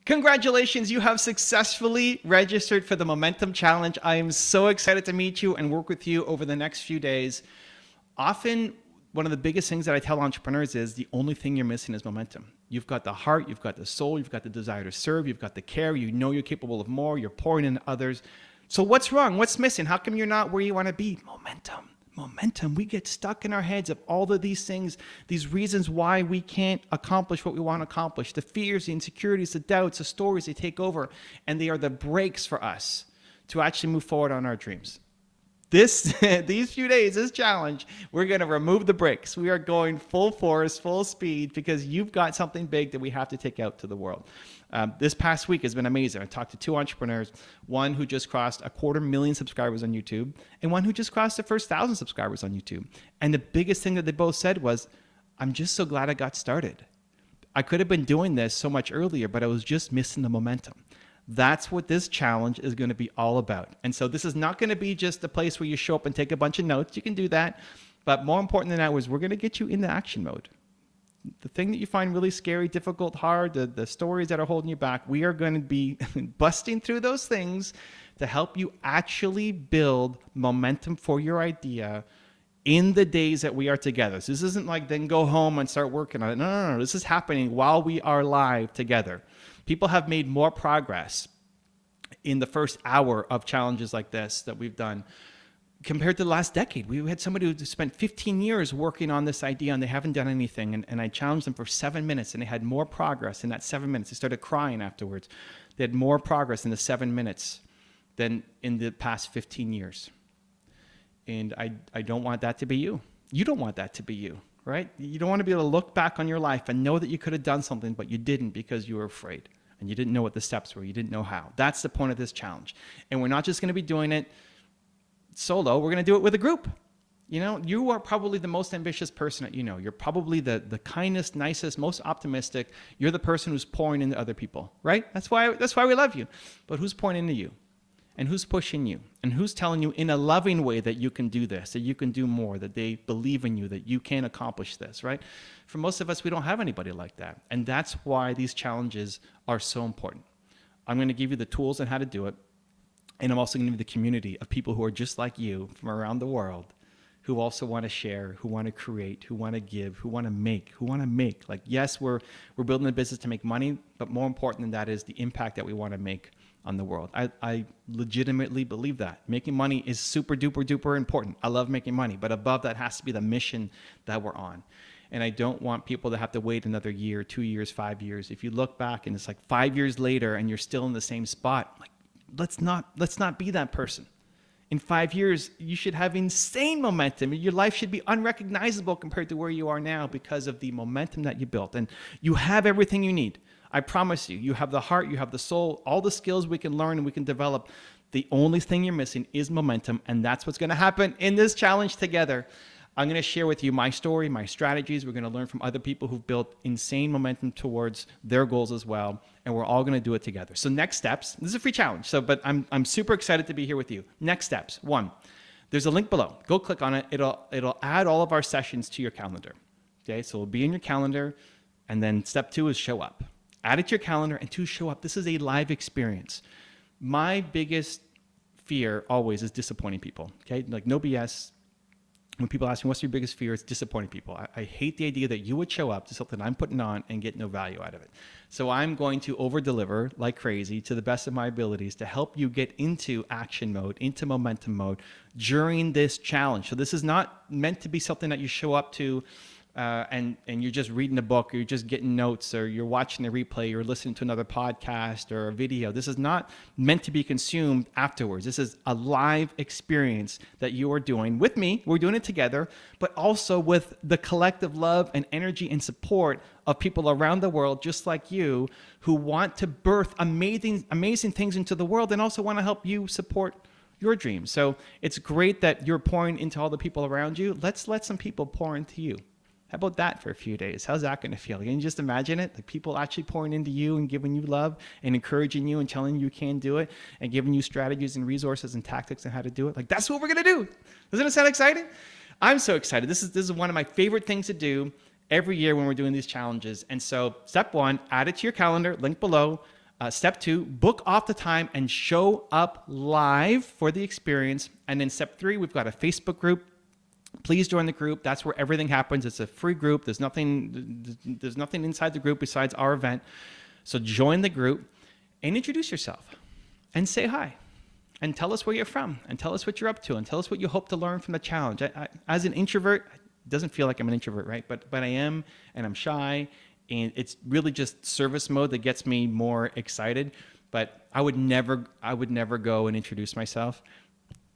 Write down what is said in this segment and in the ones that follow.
Congratulations, you have successfully registered for the Momentum Challenge. I am so excited to meet you and work with you over the next few days. Often, one of the biggest things that I tell entrepreneurs is the only thing you're missing is momentum. You've got the heart, you've got the soul, you've got the desire to serve, you've got the care, you know you're capable of more, you're pouring into others. So, what's wrong? What's missing? How come you're not where you want to be? Momentum. We get stuck in our heads of all of these things, these reasons why we can't accomplish what we want to accomplish, the fears, the insecurities, the doubts, the stories, they take over, and they are the brakes for us to actually move forward on our dreams. These few days, this challenge, we're going to remove the brakes. We are going full force, full speed, because you've got something big that we have to take out to the world. This past week has been amazing. I talked to two entrepreneurs, one who just crossed 250,000 subscribers on YouTube, and one who just crossed the first 1,000 subscribers on YouTube. And the biggest thing that they both said was, I'm just so glad I got started. I could have been doing this so much earlier, but I was just missing the momentum. That's what this challenge is going to be all about. And so this is not going to be just a place where you show up and take a bunch of notes. You can do that. But more important than that is we're going to get you into action mode. The thing that you find really scary, difficult, hard, the stories that are holding you back, we are going to be busting through those things to help you actually build momentum for your idea in the days that we are together. So this isn't like then go home and start working on it. No. This is happening while we are live together. People have made more progress in the first hour of challenges like this that we've done compared to the last decade. We had somebody who spent 15 years working on this idea and they haven't done anything. And I challenged them for 7 minutes and they had more progress in that 7 minutes. They started crying afterwards. They had more progress in the 7 minutes than in the past 15 years. And I don't want that to be you. You don't want that to be you, right? You don't want to be able to look back on your life and know that you could have done something, but you didn't because you were afraid and you didn't know what the steps were. You didn't know how. That's the point of this challenge. And we're not just going to be doing it solo. We're going to do it with a group. You know, you are probably the most ambitious person that you know. You're probably the kindest, nicest, most optimistic. You're the person who's pouring into other people, right? That's why we love you. But who's pouring into you? And who's pushing you? And who's telling you in a loving way that you can do this, that you can do more, that they believe in you, that you can accomplish this, right? For most of us, we don't have anybody like that. And that's why these challenges are so important. I'm going to give you the tools on how to do it. And I'm also going to give you the community of people who are just like you from around the world, who also want to share, who want to create, who want to give, who want to make. Like, yes, we're building a business to make money, but more important than that is the impact that we want to make on the world. I legitimately believe that. Making money is super duper duper important. I love making money, but above that has to be the mission that we're on. And I don't want people to have to wait another year, 2 years, 5 years. If you look back and it's like 5 years later and you're still in the same spot, like, let's not be that person. In 5 years, you should have insane momentum. Your life should be unrecognizable compared to where you are now because of the momentum that you built. And you have everything you need. I promise you, you have the heart, you have the soul, all the skills we can learn and we can develop. The only thing you're missing is momentum, and that's what's going to happen in this challenge together. I'm going to share with you my story, my strategies. We're going to learn from other people who've built insane momentum towards their goals as well, and we're all going to do it together. So next steps, this is a free challenge, but I'm super excited to be here with you. Next steps, 1, there's a link below. Go click on it. It'll add all of our sessions to your calendar. Okay, so it'll be in your calendar, and then step 2 is show up. Add it to your calendar, and 2, show up. This is a live experience. My biggest fear always is disappointing people, okay? Like, no BS. When people ask me, what's your biggest fear? It's disappointing people. I hate the idea that you would show up to something I'm putting on and get no value out of it. So I'm going to over-deliver like crazy to the best of my abilities to help you get into action mode, into momentum mode during this challenge. So this is not meant to be something that you show up to and you're just reading a book, or you're just getting notes, or you're watching a replay, or listening to another podcast or a video. This is not meant to be consumed afterwards. This is a live experience that you are doing with me. We're doing it together, but also with the collective love and energy and support of people around the world just like you, who want to birth amazing things into the world and also want to help you support your dreams. So it's great that you're pouring into all the people around you. Let's let some people pour into you. How about that for a few days? How's that going to feel? Can you just imagine it? Like, people actually pouring into you and giving you love and encouraging you and telling you can do it and giving you strategies and resources and tactics on how to do it. Like, that's what we're going to do. Doesn't it sound exciting? I'm so excited. This is one of my favorite things to do every year when we're doing these challenges. And so step 1, add it to your calendar, link below. Step 2, book off the time and show up live for the experience. And then step 3, we've got a Facebook group. Please join the group. That's where everything happens. It's a free group. There's nothing inside the group besides our event. So join the group and introduce yourself and say hi and tell us where you're from and tell us what you're up to and tell us what you hope to learn from the challenge. As an introvert, it doesn't feel like I'm an introvert, right? But I am, and I'm shy. And it's really just service mode that gets me more excited. But I would never go and introduce myself.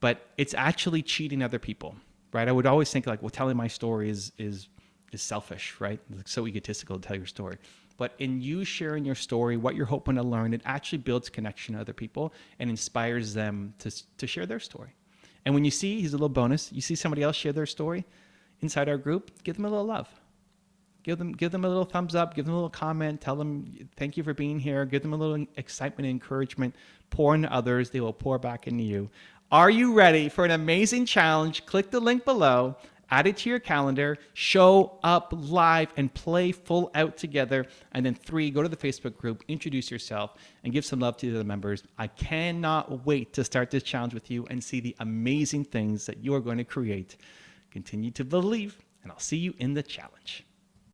But it's actually cheating other people, right? I would always think like, well, telling my story is selfish, right? It's so egotistical to tell your story. But in you sharing your story, what you're hoping to learn, it actually builds connection to other people and inspires them to share their story. And when you see, here's a little bonus, you see somebody else share their story inside our group, give them a little love. Give them a little thumbs up, give them a little comment, tell them thank you for being here, give them a little excitement and encouragement, pour into others, they will pour back into you. Are you ready for an amazing challenge? Click the link below, add it to your calendar, show up live and play full out together. And then 3, go to the Facebook group, introduce yourself and give some love to the other members. I cannot wait to start this challenge with you and see the amazing things that you are going to create. Continue to believe, and I'll see you in the challenge.